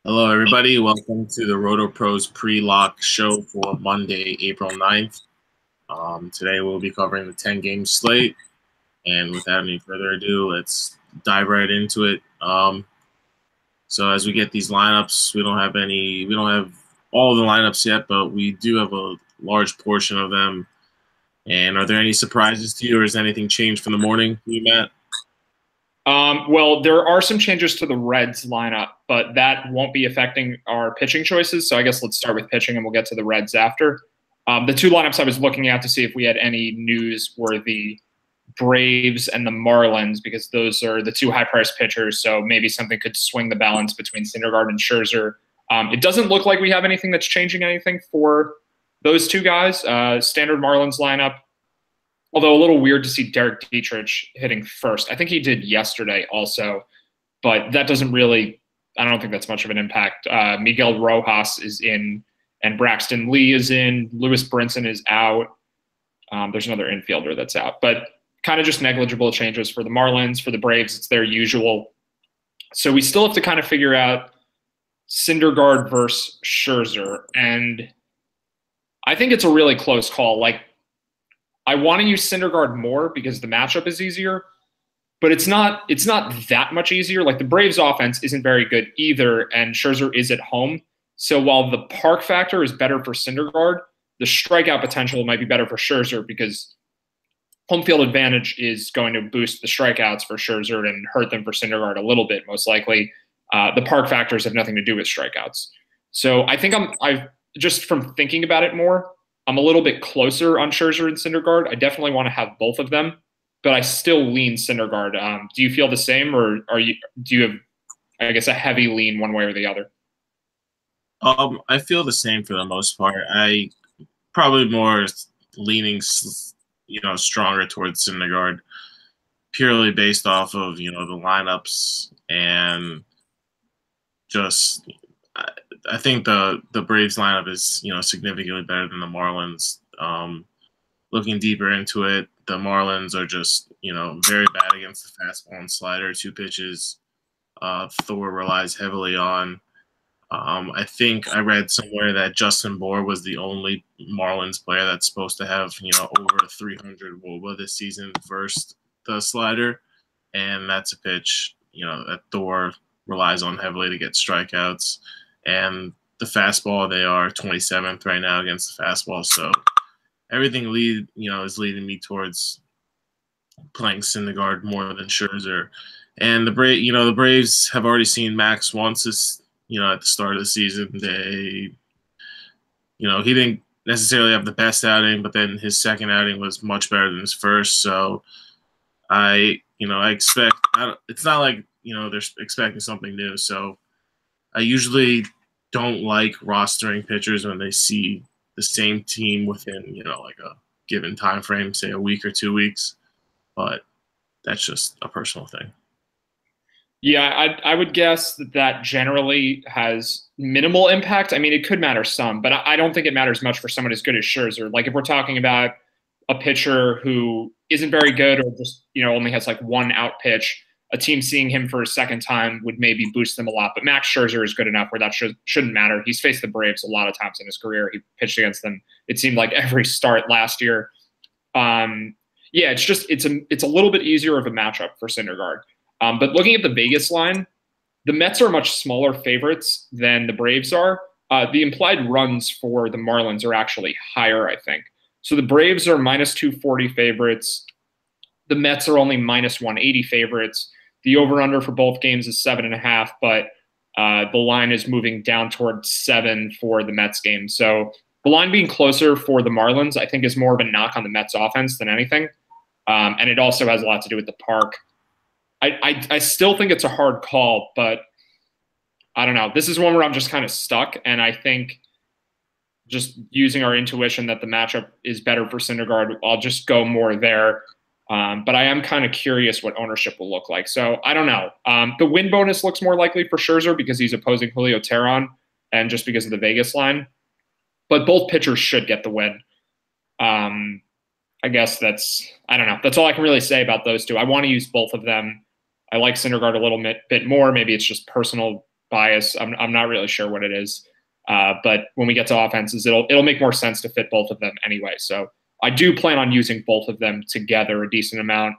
Hello, everybody. Welcome to the RotoPros Pre-Lock Show for Monday, April 9th. Today we'll be covering the 10-game slate. And without any further ado, let's dive right into it. So as we get these lineups, we don't have all of the lineups yet, but we do have a large portion of them. And are there any surprises to you, or has anything changed from the morning for you, Matt? Well, there are some changes to the Reds lineup, but that won't be affecting our pitching choices. So I guess let's start with pitching and we'll get to the Reds after. The two lineups I was looking at to see if we had any news were the Braves and the Marlins, because those are the two high-priced pitchers. So maybe something could swing the balance between Syndergaard and Scherzer. It doesn't look like we have anything that's changing anything for those two guys. Standard Marlins lineup. Although a little weird to see Derek Dietrich hitting first. I think he did yesterday also, but that doesn't really – I don't think that's much of an impact. Miguel Rojas is in, and Braxton Lee is in. Lewis Brinson is out. There's another infielder that's out. But kind of just negligible changes for the Marlins. For the Braves, it's their usual. So we still have to kind of figure out Syndergaard versus Scherzer. And I think it's a really close call. Like, I want to use Syndergaard more because the matchup is easier, but it's not that much easier. Like, the Braves offense isn't very good either, and Scherzer is at home. So while the park factor is better for Syndergaard, the strikeout potential might be better for Scherzer because home field advantage is going to boost the strikeouts for Scherzer and hurt them for Syndergaard a little bit, most likely. The park factors have nothing to do with strikeouts. So I think I've just from thinking about it more, I'm a little bit closer on Scherzer and Syndergaard. I definitely want to have both of them, but I still lean Syndergaard. Do you feel the same, or do you have, I guess, a heavy lean one way or the other? I feel the same for the most part. I probably more leaning, stronger towards Syndergaard, purely based off of the lineups and just. I think the Braves lineup is significantly better than the Marlins. Looking deeper into it, the Marlins are just very bad against the fastball and slider, two pitches. Thor relies heavily on. I think I read somewhere that Justin Bour was the only Marlins player that's supposed to have over 300 WOBA this season versus the slider, and that's a pitch that Thor relies on heavily to get strikeouts. And the fastball, they are 27th right now against the fastball. So everything is leading me towards playing Syndergaard more than Scherzer. And the Braves have already seen Max once this, at the start of the season. They, he didn't necessarily have the best outing, but then his second outing was much better than his first. So I expect it's not like they're expecting something new. So I usually don't like rostering pitchers when they see the same team within, like a given time frame, say a week or 2 weeks. But that's just a personal thing. Yeah, I would guess that generally has minimal impact. I mean, it could matter some, but I don't think it matters much for someone as good as Scherzer. Like, if we're talking about a pitcher who isn't very good or just, only has like one out pitch, a team seeing him for a second time would maybe boost them a lot. But Max Scherzer is good enough where that shouldn't matter. He's faced the Braves a lot of times in his career. He pitched against them, it seemed like, every start last year. Yeah, it's a little bit easier of a matchup for Syndergaard. But looking at the Vegas line, the Mets are much smaller favorites than the Braves are. The implied runs for the Marlins are actually higher, I think. So the Braves are minus 240 favorites. The Mets are only minus 180 favorites. The over-under for both games is 7.5, but the line is moving down towards 7 for the Mets game. So the line being closer for the Marlins, I think, is more of a knock on the Mets offense than anything. And it also has a lot to do with the park. I still think it's a hard call, but I don't know. This is one where I'm just kind of stuck, and I think just using our intuition that the matchup is better for Syndergaard, I'll just go more there. But I am kind of curious what ownership will look like. So I don't know. The win bonus looks more likely for Scherzer because he's opposing Julio Teheran and just because of the Vegas line. But both pitchers should get the win. I guess I don't know. That's all I can really say about those two. I want to use both of them. I like Syndergaard a little bit more. Maybe it's just personal bias. I'm not really sure what it is. But when we get to offenses, it'll make more sense to fit both of them anyway. So I do plan on using both of them together a decent amount.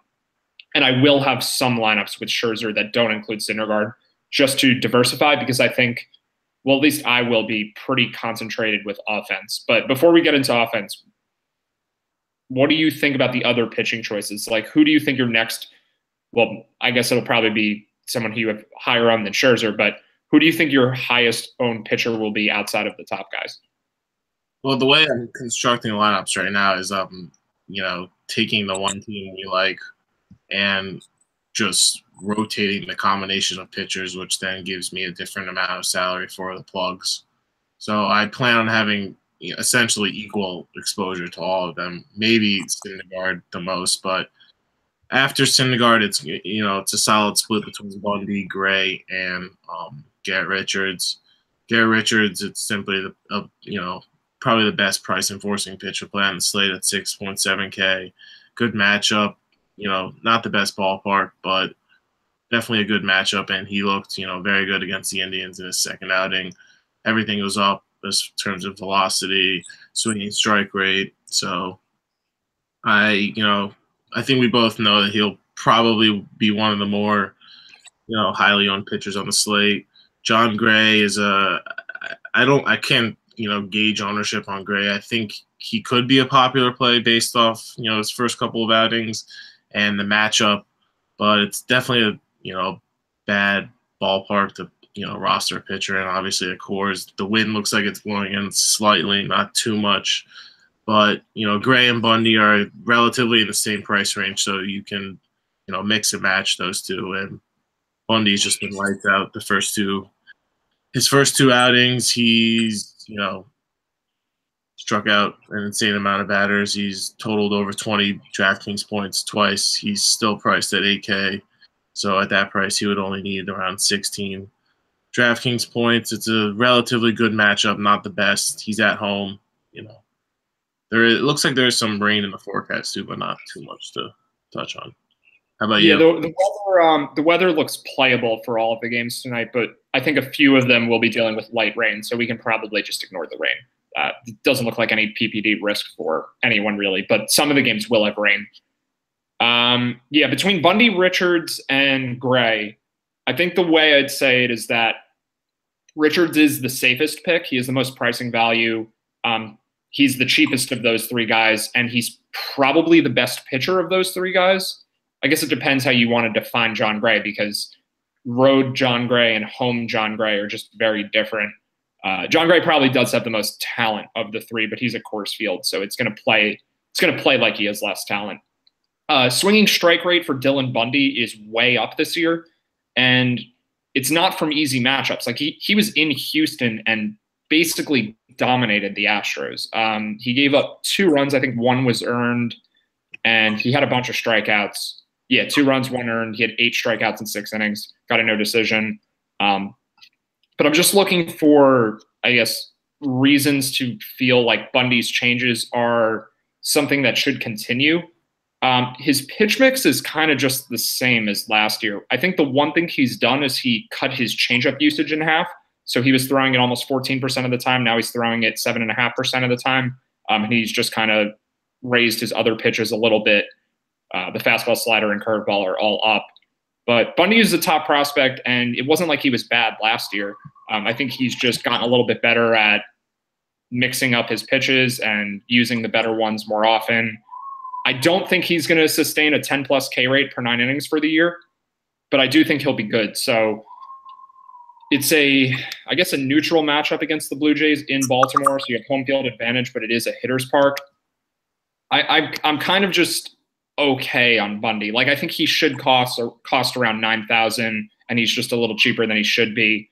And I will have some lineups with Scherzer that don't include Syndergaard just to diversify, because I think, well, at least I will be pretty concentrated with offense. But before we get into offense, what do you think about the other pitching choices? Like, who do you think your next, well, I guess it'll probably be someone who you have higher on than Scherzer, but who do you think your highest owned pitcher will be outside of the top guys? Well, the way I'm constructing lineups right now is, taking the one team we like and just rotating the combination of pitchers, which then gives me a different amount of salary for the plugs. So I plan on having essentially equal exposure to all of them. Maybe Syndergaard the most, but after Syndergaard, it's a solid split between Bundy, Gray, and Garrett Richards. Garrett Richards, it's simply probably the best price enforcing pitcher play on the slate at 6.7K. Good matchup. Not the best ballpark, but definitely a good matchup. And he looked, very good against the Indians in his second outing. Everything was up in terms of velocity, swinging strike rate. So I think we both know that he'll probably be one of the more, highly owned pitchers on the slate. John Gray is I can't, gauge ownership on Gray. I think he could be a popular play based off, his first couple of outings and the matchup, but it's definitely a bad ballpark to, roster a pitcher. And obviously at Coors, the wind looks like it's blowing in slightly, not too much. But, Gray and Bundy are relatively in the same price range, so you can, mix and match those two. And Bundy's just been lights out his first two outings. He's, struck out an insane amount of batters. He's totaled over 20 DraftKings points twice. He's still priced at 8K. So at that price, he would only need around 16 DraftKings points. It's a relatively good matchup, not the best. He's at home, It looks like there's some rain in the forecast too, but not too much to touch on. How about you? The weather looks playable for all of the games tonight, but I think a few of them will be dealing with light rain, so we can probably just ignore the rain. It doesn't look like any PPD risk for anyone really, but some of the games will have rain. Between Bundy, Richards, and Gray, I think the way I'd say it is that Richards is the safest pick. He has the most pricing value. He's the cheapest of those three guys, and he's probably the best pitcher of those three guys. I guess it depends how you want to define John Gray, because road John Gray and home John Gray are just very different. John Gray probably does have the most talent of the three, but he's at Coors Field, so it's going to play like he has less talent. Swinging strike rate for Dylan Bundy is way up this year, and it's not from easy matchups. Like he was in Houston and basically dominated the Astros. He gave up 2 runs. I think 1 was earned, and he had a bunch of strikeouts. Yeah, 2 runs, 1 earned. He had 8 strikeouts in 6 innings. Got a no decision. But I'm just looking for, I guess, reasons to feel like Bundy's changes are something that should continue. His pitch mix is kind of just the same as last year. I think the one thing he's done is he cut his changeup usage in half. So he was throwing it almost 14% of the time. Now he's throwing it 7.5% of the time. And he's just kind of raised his other pitches a little bit. The fastball, slider, and curveball are all up. But Bundy is the top prospect, and it wasn't like he was bad last year. I think he's just gotten a little bit better at mixing up his pitches and using the better ones more often. I don't think he's going to sustain a 10-plus K rate per 9 innings for the year, but I do think he'll be good. So it's I guess a neutral matchup against the Blue Jays in Baltimore, so you have home field advantage, but it is a hitter's park. I'm kind of just okay on Bundy. Like, I think he should cost around $9,000, and he's just a little cheaper than he should be.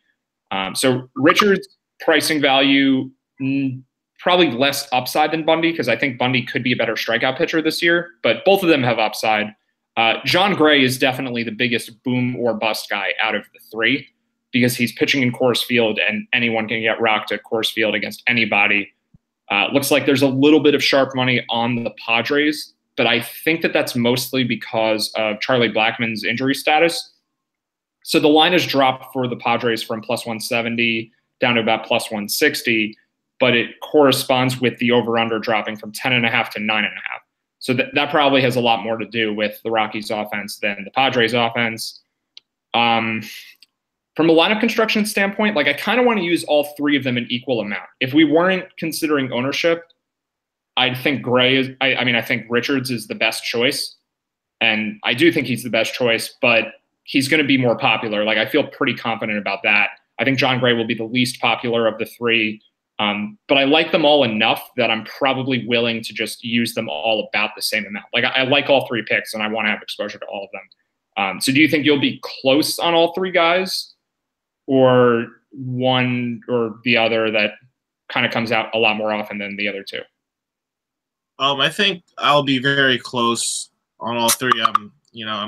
So Richards' pricing value, probably less upside than Bundy, because I think Bundy could be a better strikeout pitcher this year, but both of them have upside. John Gray is definitely the biggest boom or bust guy out of the three, because he's pitching in Coors Field, and anyone can get rocked at Coors Field against anybody. Looks like there's a little bit of sharp money on the Padres, but I think that that's mostly because of Charlie Blackmon's injury status. So the line has dropped for the Padres from plus 170 down to about plus 160, but it corresponds with the over-under dropping from 10.5 to 9.5. So that probably has a lot more to do with the Rockies offense than the Padres offense. From a lineup construction standpoint, like I kind of want to use all three of them in equal amount. If we weren't considering ownership, I think Gray is, I think Richards is the best choice. And I do think he's the best choice, but he's going to be more popular. Like I feel pretty confident about that. I think John Gray will be the least popular of the three. But I like them all enough that I'm probably willing to just use them all about the same amount. Like I like all three picks and I want to have exposure to all of them. So do you think you'll be close on all three guys, or one or the other that kind of comes out a lot more often than the other two? I think I'll be very close on all three. I'm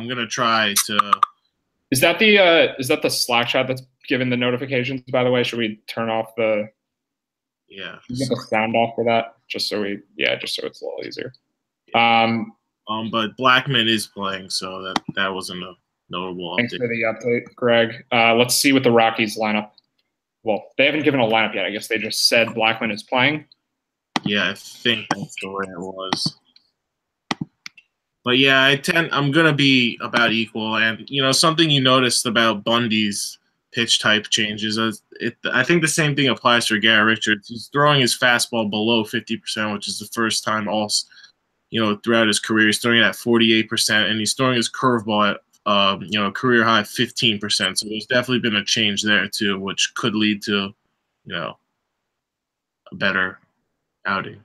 gonna try to. Is that the Slack chat that's giving the notifications? By the way, should we turn off the? Yeah. Get the sound off for that, just so it's a little easier. But Blackman is playing, so that wasn't a notable update. Thanks for the update, Greg. Let's see what the Rockies lineup. Well, they haven't given a lineup yet. I guess they just said Blackman is playing. Yeah, I think that's the way it was. But yeah, I'm gonna be about equal, and something you noticed about Bundy's pitch type changes. I think the same thing applies for Garrett Richards. He's throwing his fastball below 50%, which is the first time throughout his career. He's throwing it at 48%, and he's throwing his curveball at career high 15%. So there's definitely been a change there too, which could lead to a better outing.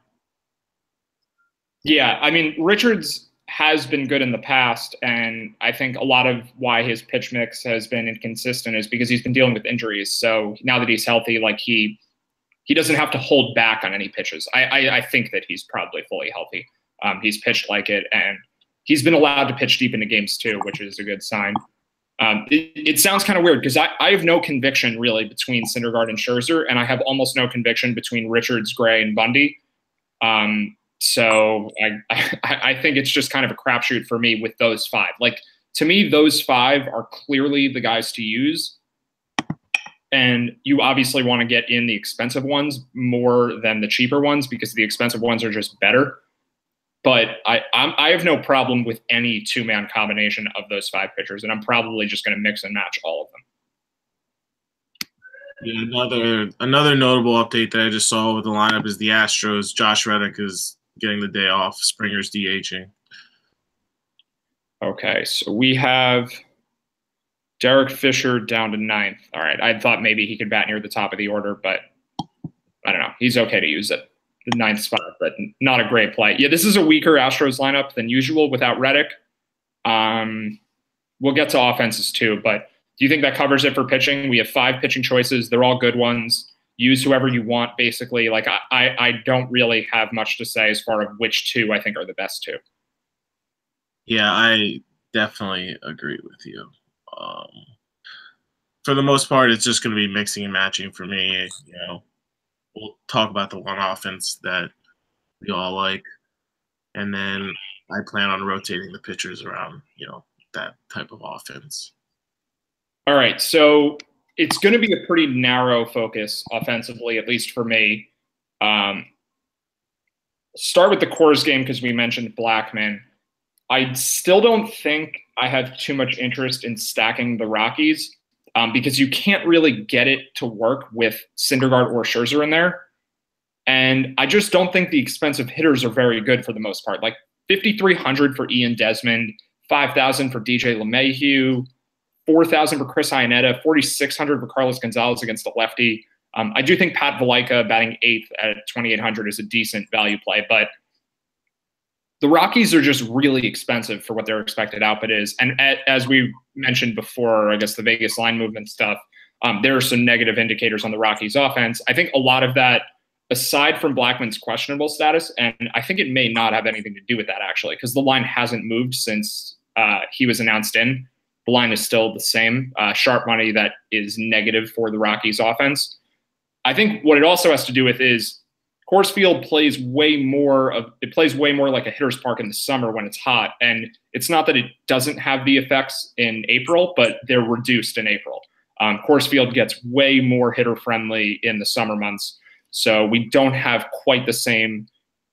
Yeah, I mean Richards has been good in the past, and I think a lot of why his pitch mix has been inconsistent is because he's been dealing with injuries. So now that he's healthy, like he doesn't have to hold back on any pitches. I think that he's probably fully healthy. He's pitched like it, and he's been allowed to pitch deep into games too, which is a good sign. It sounds kind of weird because I have no conviction really between Syndergaard and Scherzer, and I have almost no conviction between Richards, Gray, and Bundy. So I think it's just kind of a crapshoot for me with those five. Like to me, those five are clearly the guys to use. And you obviously want to get in the expensive ones more than the cheaper ones because the expensive ones are just better. But I have no problem with any two-man combination of those five pitchers, and I'm probably just going to mix and match all of them. Yeah, another notable update that I just saw with the lineup is the Astros. Josh Reddick is getting the day off. Springer's DHing. Okay, so we have Derek Fisher down to 9th. All right, I thought maybe he could bat near the top of the order, but I don't know. He's okay to use it. The 9th spot, but not a great play. Yeah, this is a weaker Astros lineup than usual without Reddick. We'll get to offenses too, but do you think that covers it for pitching? We have 5 pitching choices. They're all good ones. Use whoever you want, basically. Like I don't really have much to say as far as which 2 I think are the best 2. Yeah, I definitely agree with you. For the most part, it's just going to be mixing and matching for me. We'll talk about the one offense that we all like, and then I plan on rotating the pitchers around, that type of offense. All right, so it's going to be a pretty narrow focus offensively, at least for me. Start with the Coors game because we mentioned Blackman. I still don't think I have too much interest in stacking the Rockies because you can't really get it to work with Syndergaard or Scherzer in there. And I just don't think the expensive hitters are very good for the most part. Like $5,300 for Ian Desmond, $5,000 for DJ LeMahieu, $4,000 for Chris Iannetta, $4,600 for Carlos Gonzalez against the lefty. I do think Pat Valaika batting 8th at $2,800 is a decent value play, but the Rockies are just really expensive for what their expected output is. And as we mentioned before, I guess the Vegas line movement stuff, there are some negative indicators on the Rockies offense. I think a lot of that, aside from Blackman's questionable status, and I think it may not have anything to do with that actually, because the line hasn't moved since he was announced in. The line is still the same. Sharp money that is negative for the Rockies offense. I think what it also has to do with is Coors Field plays way more like a hitter's park in the summer when it's hot. And it's not that it doesn't have the effects in April, but they're reduced in April. Coors Field gets way more hitter friendly in the summer months. So we don't have quite the same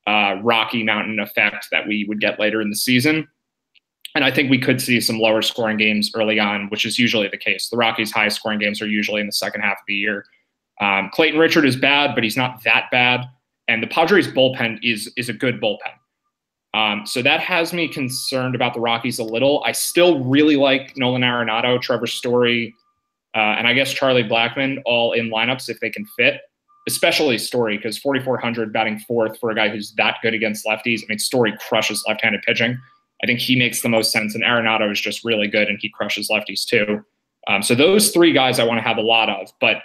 Rocky Mountain effect that we would get later in the season. And I think we could see some lower scoring games early on, which is usually the case. The Rockies' highest scoring games are usually in the second half of the year. Clayton Richard is bad, but he's not that bad. And the Padres bullpen is a good bullpen. So that has me concerned about the Rockies a little. I still really like Nolan Arenado, Trevor Story, and I guess Charlie Blackmon all in lineups if they can fit, especially Story, because 4,400 batting fourth for a guy who's that good against lefties. I mean, Story crushes left-handed pitching. I think he makes the most sense, and Arenado is just really good, and he crushes lefties too. So those three guys I want to have a lot of, but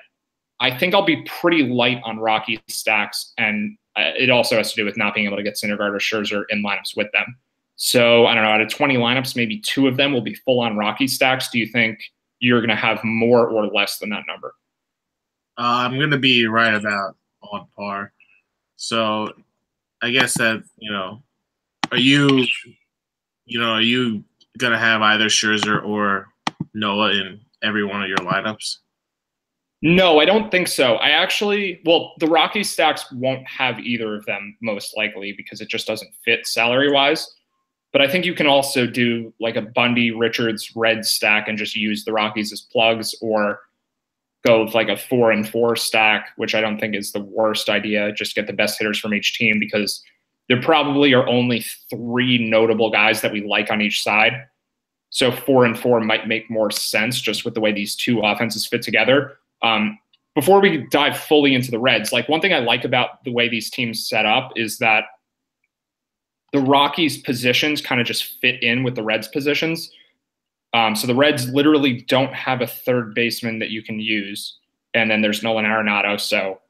I think I'll be pretty light on Rocky stacks, and it also has to do with not being able to get Syndergaard or Scherzer in lineups with them. So I don't know, out of 20 lineups, maybe 2 of them will be full-on Rocky stacks. Do you think you're going to have more or less than that number? I'm going to be right about on par. So I guess that, are you going to have either Scherzer or Noah in every one of your lineups? No, I don't think so. The Rockies stacks won't have either of them most likely because it just doesn't fit salary-wise. But I think you can also do like a Bundy, Richards, Reds stack and just use the Rockies as plugs, or go with like a 4-and-4 stack, which I don't think is the worst idea. Just get the best hitters from each team, because there probably are only 3 notable guys that we like on each side. So 4-and-4 might make more sense just with the way these two offenses fit together. Before we dive fully into the Reds, like one thing I like about the way these teams set up is that the Rockies' positions kind of just fit in with the Reds' positions. So the Reds literally don't have a third baseman that you can use. And then there's Nolan Arenado. So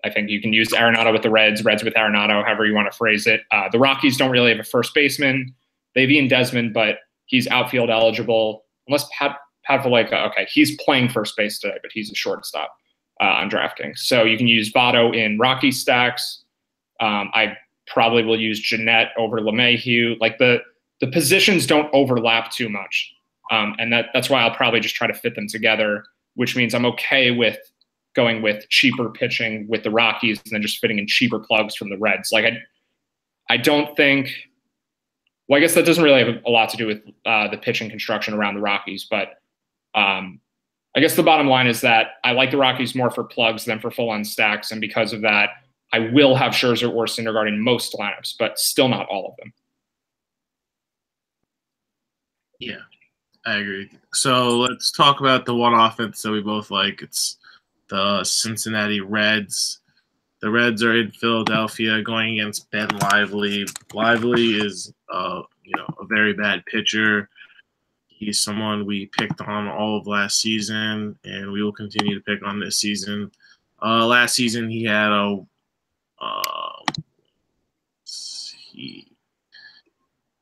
I think you can use Arenado with the Reds, Reds with Arenado, however you want to phrase it. The Rockies don't really have a first baseman. They have Ian Desmond, but he's outfield eligible. Unless Pat Valleca, okay, he's playing first base today, but he's a shortstop on DraftKings. So you can use Votto in Rocky stacks. I probably will use Jeanette over LeMahieu. Like the positions don't overlap too much. And that's why I'll probably just try to fit them together, which means I'm okay with going with cheaper pitching with the Rockies and then just fitting in cheaper plugs from the Reds. Like I don't think, well, I guess that doesn't really have a lot to do with the pitching construction around the Rockies, but I guess the bottom line is that I like the Rockies more for plugs than for full-on stacks, and because of that, I will have Scherzer or Syndergaard in most lineups, but still not all of them. Yeah, I agree. So let's talk about the one offense that we both like. It's the Cincinnati Reds. The Reds are in Philadelphia going against Ben Lively. Lively is, a very bad pitcher. He's someone we picked on all of last season, and we will continue to pick on this season. Last season, he had a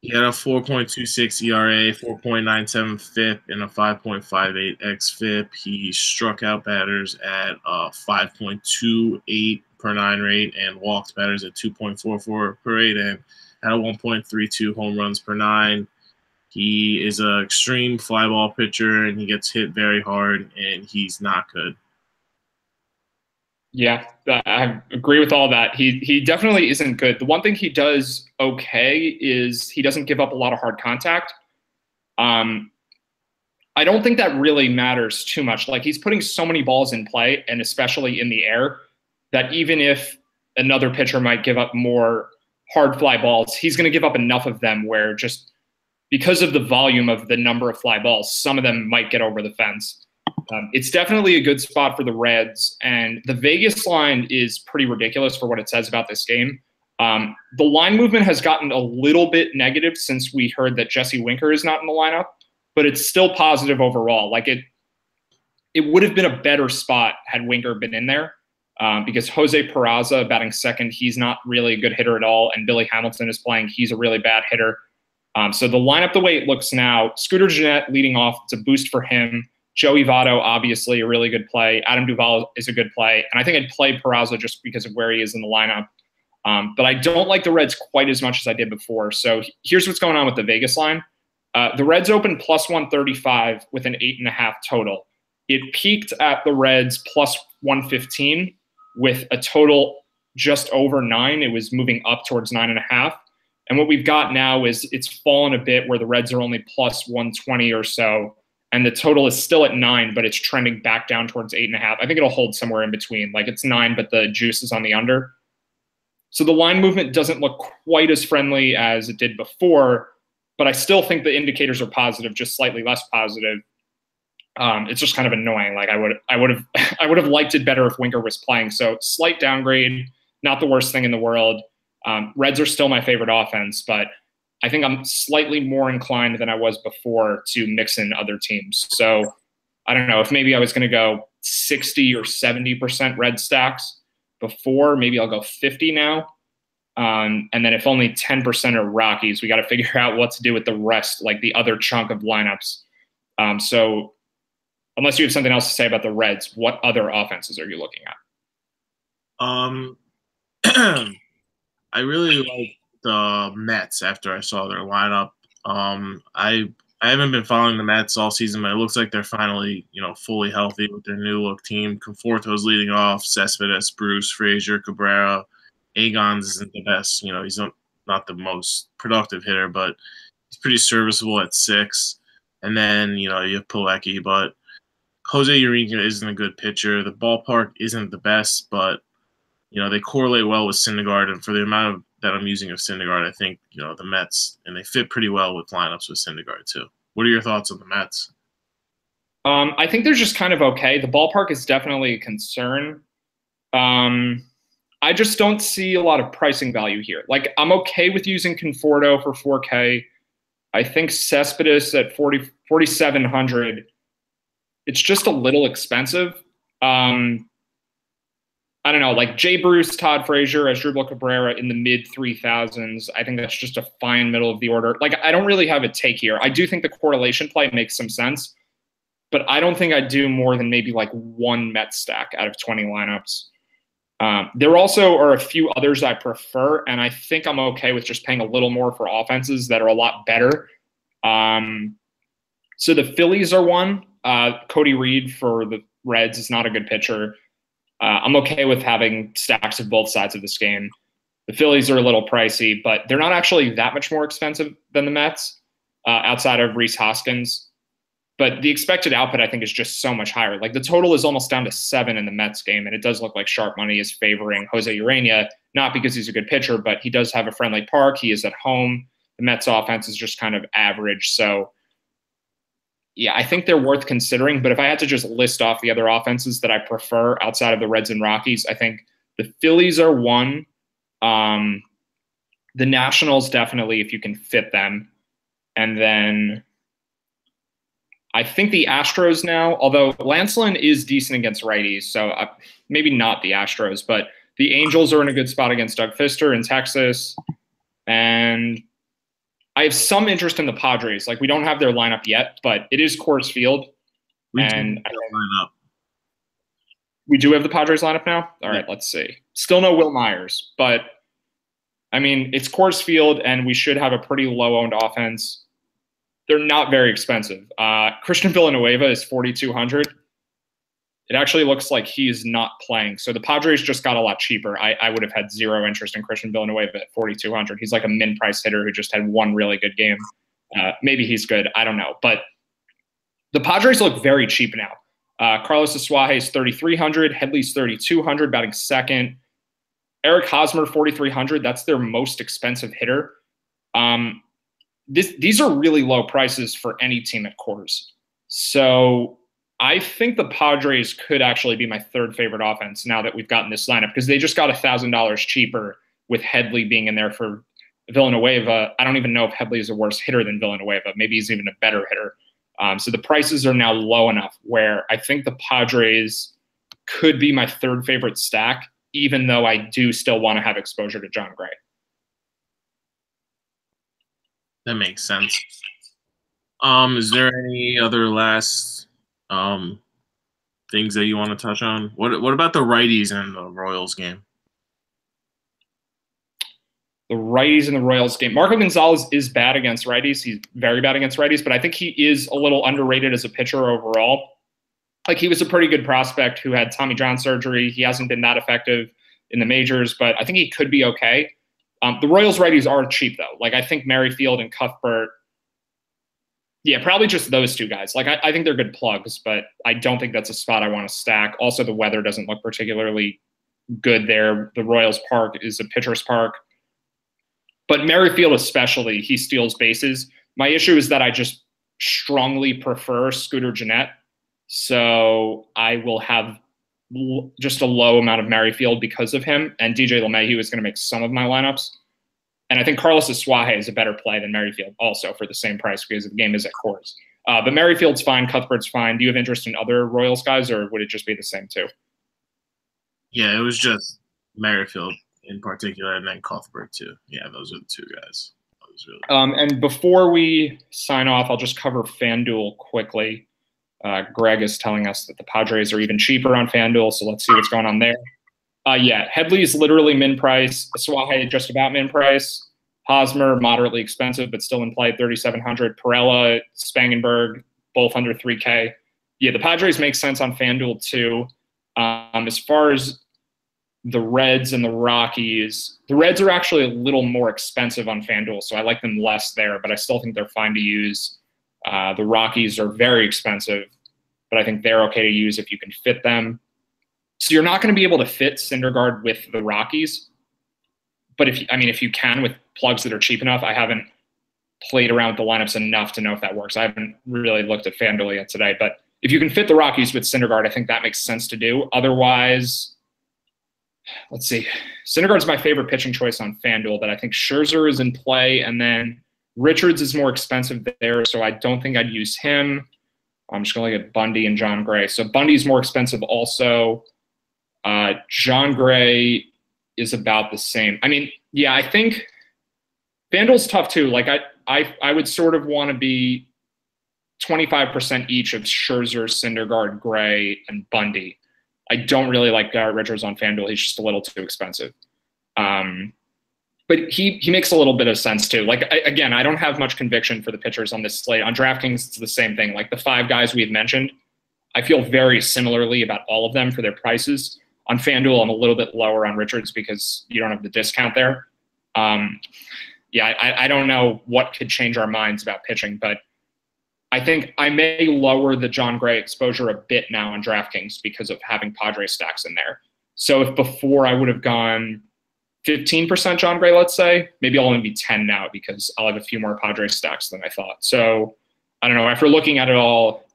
4.26 ERA, 4.97 FIP, and a 5.58 xFIP. He struck out batters at 5.28 per 9 rate and walked batters at 2.44 per rate, and had a 1.32 home runs per 9. He is an extreme fly ball pitcher, and he gets hit very hard, and he's not good. Yeah, I agree with all that. He definitely isn't good. The one thing he does okay is he doesn't give up a lot of hard contact. I don't think that really matters too much. Like, he's putting so many balls in play, and especially in the air, that even if another pitcher might give up more hard fly balls, he's going to give up enough of them where just because of the volume of the number of fly balls, some of them might get over the fence. It's definitely a good spot for the Reds, and the Vegas line is pretty ridiculous for what it says about this game. The line movement has gotten a little bit negative since we heard that Jesse Winker is not in the lineup, but it's still positive overall. Like, it would have been a better spot had Winker been in there, because Jose Peraza batting second, he's not really a good hitter at all, and Billy Hamilton is playing. He's a really bad hitter. So the lineup, the way it looks now, Scooter Gennett leading off, it's a boost for him. Joey Votto, obviously a really good play. Adam Duvall is a good play. And I think I'd play Peraza just because of where he is in the lineup. But I don't like the Reds quite as much as I did before. So here's what's going on with the Vegas line. The Reds opened plus 135 with an 8.5 total. It peaked at the Reds plus 115 with a total just over 9. It was moving up towards 9.5. And what we've got now is it's fallen a bit where the Reds are only plus 120 or so. And the total is still at 9, but it's trending back down towards 8.5. I think it'll hold somewhere in between. Like it's 9, but the juice is on the under. So the line movement doesn't look quite as friendly as it did before, but I still think the indicators are positive, just slightly less positive. It's just kind of annoying. Like I would have liked it better if Winker was playing. So slight downgrade, not the worst thing in the world. Reds are still my favorite offense, but I think I'm slightly more inclined than I was before to mix in other teams. So I don't know if maybe I was going to go 60 or 70% red stacks before, maybe I'll go 50 now. And then if only 10% are Rockies, we got to figure out what to do with the rest, like the other chunk of lineups. So unless you have something else to say about the Reds, what other offenses are you looking at? I really like the Mets after I saw their lineup. I haven't been following the Mets all season, but it looks like they're finally, fully healthy with their new look team. Conforto's leading off, Cespedes, Bruce, Frazier, Cabrera. Agons isn't the best. He's not the most productive hitter, but he's pretty serviceable at 6. And then, you have Pilecki, but Jose Urena isn't a good pitcher. The ballpark isn't the best, but they correlate well with Syndergaard, and for the amount that I'm using of Syndergaard, I think, the Mets, and they fit pretty well with lineups with Syndergaard too. What are your thoughts on the Mets? I think they're just kind of okay. The ballpark is definitely a concern. I just don't see a lot of pricing value here. Like, I'm okay with using Conforto for 4K. I think Cespedes at 4,700, it's just a little expensive. I don't know, like Jay Bruce, Todd Frazier, Asdrubal Cabrera in the mid 3,000s. I think that's just a fine middle of the order. Like, I don't really have a take here. I do think the correlation play makes some sense, but I don't think I'd do more than maybe like one Met stack out of 20 lineups. There also are a few others I prefer, and I think I'm okay with just paying a little more for offenses that are a lot better. So the Phillies are one. Cody Reed for the Reds is not a good pitcher. I'm okay with having stacks of both sides of this game. The Phillies are a little pricey, but they're not actually that much more expensive than the Mets outside of Rhys Hoskins. But the expected output, I think, is just so much higher. Like, the total is almost down to 7 in the Mets game, and it does look like sharp money is favoring Jose Urena, not because he's a good pitcher, but he does have a friendly park. He is at home. The Mets offense is just kind of average. So, yeah, I think they're worth considering. But if I had to just list off the other offenses that I prefer outside of the Reds and Rockies, I think the Phillies are one. The Nationals, definitely, if you can fit them. And then I think the Astros now, although Lance Lynn is decent against righties, so maybe not the Astros, but the Angels are in a good spot against Doug Fister in Texas. And I have some interest in the Padres. Like, we don't have their lineup yet, but it is Coors Field. We do have the Padres lineup now? All right, let's see. Still no Will Myers, but, I mean, it's Coors Field, and we should have a pretty low-owned offense. They're not very expensive. Christian Villanueva is 4,200. It actually looks like he's not playing. So the Padres just got a lot cheaper. I would have had zero interest in Christian Villanueva at 4,200. He's like a min-price hitter who just had one really good game. Maybe he's good. I don't know. But the Padres look very cheap now. Carlos Asuaje is 3,300. Headley's 3,200, batting second. Eric Hosmer, 4,300. That's their most expensive hitter. These are really low prices for any team at Coors. So I think the Padres could actually be my third favorite offense now that we've gotten this lineup, because they just got $1,000 cheaper with Headley being in there for Villanueva. I don't even know if Headley is a worse hitter than Villanueva. Maybe he's even a better hitter. So the prices are now low enough where I think the Padres could be my third favorite stack, even though I do still want to have exposure to John Gray. That makes sense. Is there any other last Um, things that you want to touch on? What about the righties in the Royals game? The righties in the Royals game. Marco Gonzalez is bad against righties. He's very bad against righties, but I think he is a little underrated as a pitcher overall. Like, he was a pretty good prospect who had Tommy John surgery. He hasn't been that effective in the majors, but I think he could be okay. The Royals righties are cheap, though. Like, I think Merrifield and Cuthbert, yeah, probably just those two guys. Like, I think they're good plugs, but I don't think that's a spot I want to stack. Also, the weather doesn't look particularly good there. The Royals Park is a pitcher's park. But Merrifield especially, he steals bases. My issue is that I just strongly prefer Scooter Gennett. So I will have just a low amount of Merrifield because of him. And DJ LeMahieu is going to make some of my lineups. And I think Carlos Asuaje is a better play than Merrifield also for the same price because the game is at Coors. But Merrifield's fine. Cuthbert's fine. Do you have interest in other Royals guys, or would it just be the same too? Yeah, it was just Merrifield in particular, and then Cuthbert too. Yeah, those are the two guys. Really and before we sign off, I'll just cover FanDuel quickly. Greg is telling us that the Padres are even cheaper on FanDuel, so let's see what's going on there. Yeah, Headley is literally min price. Asuaje just about min price. Hosmer, moderately expensive, but still in play at 3,700. Perella, Spangenberg, both under 3K. Yeah, the Padres make sense on FanDuel too. As far as the Reds and the Rockies are actually a little more expensive on FanDuel, so I like them less there, but I still think they're fine to use. The Rockies are very expensive, but I think they're okay to use if you can fit them. So you're not going to be able to fit Syndergaard with the Rockies, but if you can with plugs that are cheap enough. I haven't played around with the lineups enough to know if that works. I haven't really looked at FanDuel yet today, but if you can fit the Rockies with Syndergaard, I think that makes sense to do. Otherwise, let's see. Syndergaard's my favorite pitching choice on FanDuel, but I think Scherzer is in play, and then Richards is more expensive there, so I don't think I'd use him. I'm just going to look at Bundy and John Gray. So Bundy's more expensive also. John Gray is about the same. I mean, yeah, I think FanDuel's tough too. Like, I would sort of want to be 25% each of Scherzer, Syndergaard, Gray, and Bundy. I don't really like Garrett Richards on FanDuel. He's just a little too expensive. But he makes a little bit of sense too. Like, again, I don't have much conviction for the pitchers on this slate. On DraftKings, it's the same thing. Like, the five guys we've mentioned, I feel very similarly about all of them for their prices. On FanDuel, I'm a little bit lower on Richards because you don't have the discount there. Yeah, I don't know what could change our minds about pitching, but I think I may lower the John Gray exposure a bit now on DraftKings because of having Padres stacks in there. So if before I would have gone 15% John Gray, let's say, maybe I'll only be 10 now because I'll have a few more Padres stacks than I thought. So I don't know. After looking at it all,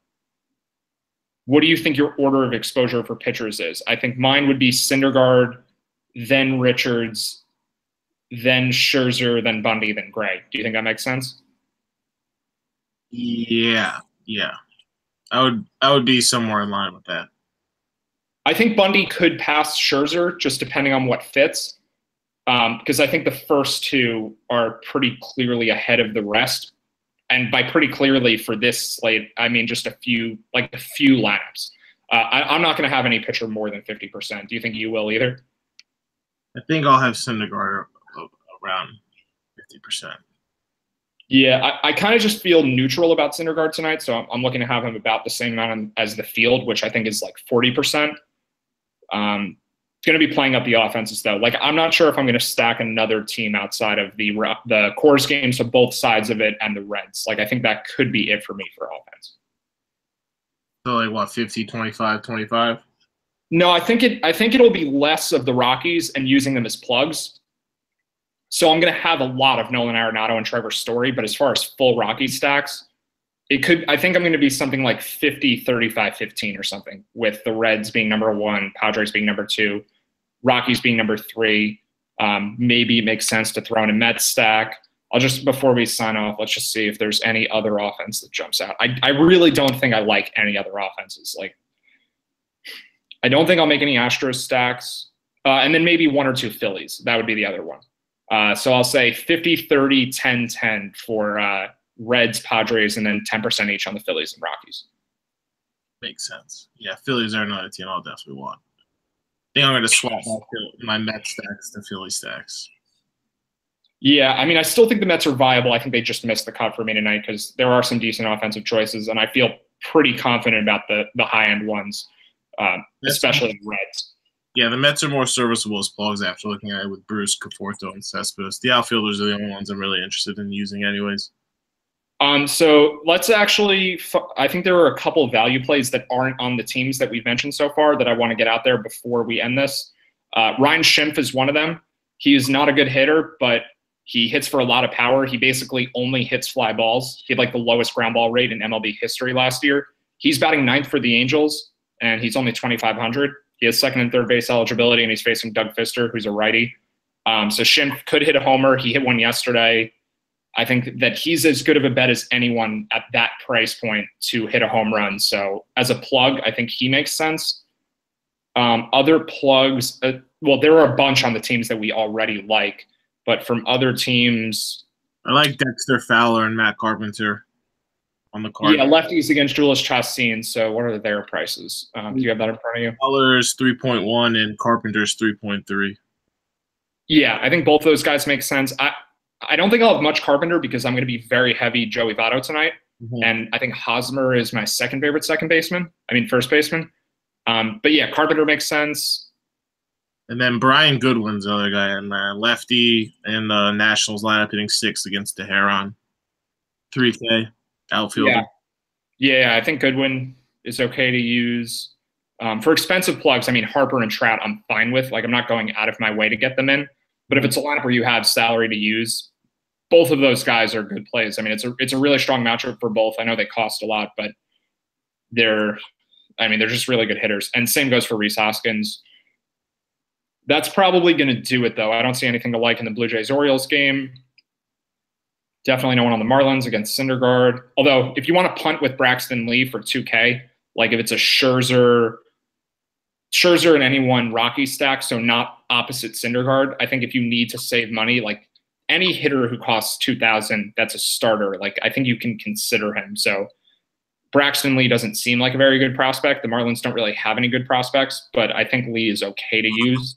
what do you think your order of exposure for pitchers is? I think mine would be Syndergaard, then Richards, then Scherzer, then Bundy, then Gray. Do you think that makes sense? Yeah. I would be somewhere in line with that. I think Bundy could pass Scherzer just depending on what fits, because I think the first two are pretty clearly ahead of the rest. And by pretty clearly for this slate, I mean just a few lineups. I'm not going to have any pitcher more than 50%. Do you think you will either? I think I'll have Syndergaard around 50%. Yeah, I kind of just feel neutral about Syndergaard tonight, so I'm looking to have him about the same amount as the field, which I think is like 40%. Going to be playing up the offenses, though. Like, I'm not sure if I'm going to stack another team outside of the Coors game, so both sides of it, and the Reds. Like, I think that could be it for me for offense. So, like, what, 50, 25, 25? No, I think it'll be less of the Rockies and using them as plugs. So I'm going to have a lot of Nolan Arenado and Trevor Story, but as far as full Rockies stacks, I think I'm going to be something like 50, 35, 15 or something, with the Reds being number 1, Padres being number 2, Rockies being number 3. Maybe it makes sense to throw in a Mets stack. Before we sign off, let's just see if there's any other offense that jumps out. I really don't think I like any other offenses. Like, I don't think I'll make any Astros stacks. And then maybe 1 or 2 Phillies. That would be the other one. So I'll say 50, 30, 10, 10 for Reds, Padres, and then 10% each on the Phillies and Rockies. Makes sense. Yeah, Phillies are another team I'll definitely want. I think I'm going to swap my Mets stacks to Philly stacks. Yeah, I mean, I still think the Mets are viable. I think they just missed the cut for me tonight because there are some decent offensive choices, and I feel pretty confident about the high-end ones, especially the Reds. Yeah, the Mets are more serviceable as plugs after looking at it with Bruce, Conforto, and Cespedes. The outfielders are the only ones I'm really interested in using anyways. So let's actually, I think there are a couple of value plays that aren't on the teams that we've mentioned so far that I want to get out there before we end this. Ryan Schimpf is one of them. He is not a good hitter, but he hits for a lot of power. He basically only hits fly balls. He had like the lowest ground ball rate in MLB history last year. He's batting ninth for the Angels, and he's only 2,500. He has second and third base eligibility, and he's facing Doug Fister, who's a righty. So Schimpf could hit a homer. He hit one yesterday. I think that he's as good of a bet as anyone at that price point to hit a home run. So as a plug, I think he makes sense. Other plugs, well, there are a bunch on the teams that we already like, but from other teams, I like Dexter Fowler and Matt Carpenter on the card. Yeah, lefties against Julius Chastain. So what are their prices? Do you have that in front of you? Fowler's 3.1 and Carpenter's 3.3. Yeah, I think both those guys make sense. I don't think I'll have much Carpenter because I'm going to be very heavy Joey Votto tonight. Mm-hmm. And I think Hosmer is my second favorite first baseman. But yeah, Carpenter makes sense. And then Brian Goodwin's the other guy, and lefty in the Nationals lineup hitting 6th against Teheran. 3K outfielder. Yeah, I think Goodwin is okay to use. For expensive plugs, I mean, Harper and Trout I'm fine with. Like, I'm not going out of my way to get them in. But if it's a lineup where you have salary to use, both of those guys are good plays. I mean, it's a really strong matchup for both. I know they cost a lot, but they're just really good hitters. And same goes for Rhys Hoskins. That's probably going to do it, though. I don't see anything to like in the Blue Jays-Orioles game. Definitely no one on the Marlins against Syndergaard. Although, if you want to punt with Braxton Lee for 2K, like if it's a Scherzer and anyone Rocky stack, so not opposite Syndergaard, I think if you need to save money, like any hitter who costs 2,000, that's a starter. Like, I think you can consider him. So Braxton Lee doesn't seem like a very good prospect. The Marlins don't really have any good prospects, but I think Lee is okay to use.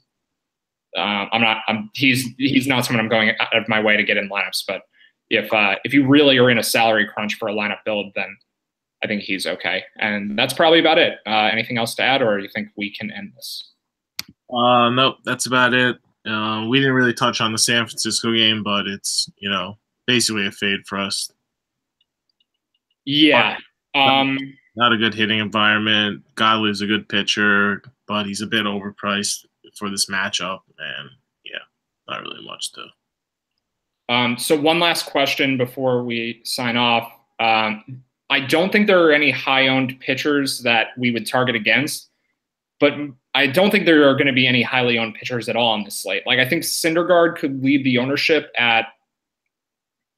He's not someone I'm going out of my way to get in lineups, but if you really are in a salary crunch for a lineup build, then I think he's okay. And that's probably about it. Anything else to add, or you think we can end this? Nope, that's about it. We didn't really touch on the San Francisco game, but it's, basically a fade for us. Yeah. Not a good hitting environment. Godley's a good pitcher, but he's a bit overpriced for this matchup. And, not really much to. So one last question before we sign off. I don't think there are any high-owned pitchers that we would target against, but I don't think there are going to be any highly owned pitchers at all on this slate. Like, I think Syndergaard could lead the ownership at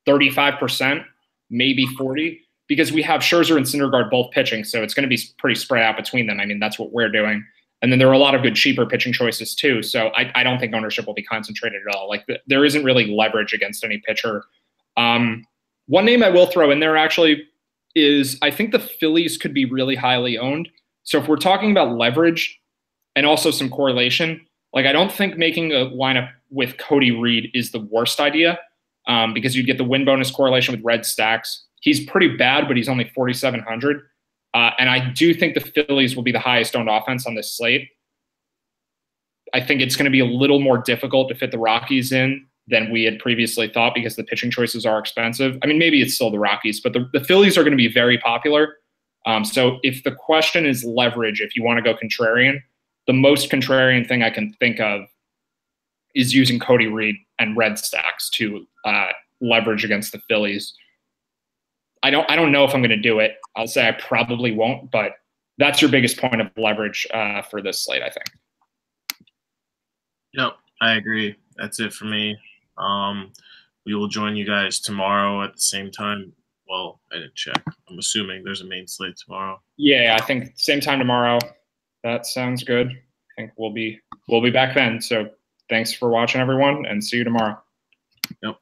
35%, maybe 40%, because we have Scherzer and Syndergaard both pitching, so it's going to be pretty spread out between them. I mean, that's what we're doing. And then there are a lot of good cheaper pitching choices too, so I don't think ownership will be concentrated at all. Like, there isn't really leverage against any pitcher. One name I will throw in there actually is I think the Phillies could be really highly owned. So if we're talking about leverage and also some correlation, like, I don't think making a lineup with Cody Reed is the worst idea because you'd get the win bonus correlation with red stacks. He's pretty bad, but he's only 4,700. And I do think the Phillies will be the highest owned offense on this slate. I think it's going to be a little more difficult to fit the Rockies in than we had previously thought because the pitching choices are expensive. I mean, maybe it's still the Rockies, but the Phillies are going to be very popular. So if the question is leverage, if you want to go contrarian, the most contrarian thing I can think of is using Cody Reed and red stacks to leverage against the Phillies. I don't know if I'm going to do it. I'll say I probably won't, but that's your biggest point of leverage for this slate, I think. Yep, I agree. That's it for me. We will join you guys tomorrow at the same time. Well, I didn't check. I'm assuming there's a main slate tomorrow. Yeah, I think same time tomorrow. That sounds good. I think we'll be back then. So thanks for watching, everyone, and see you tomorrow. Yep.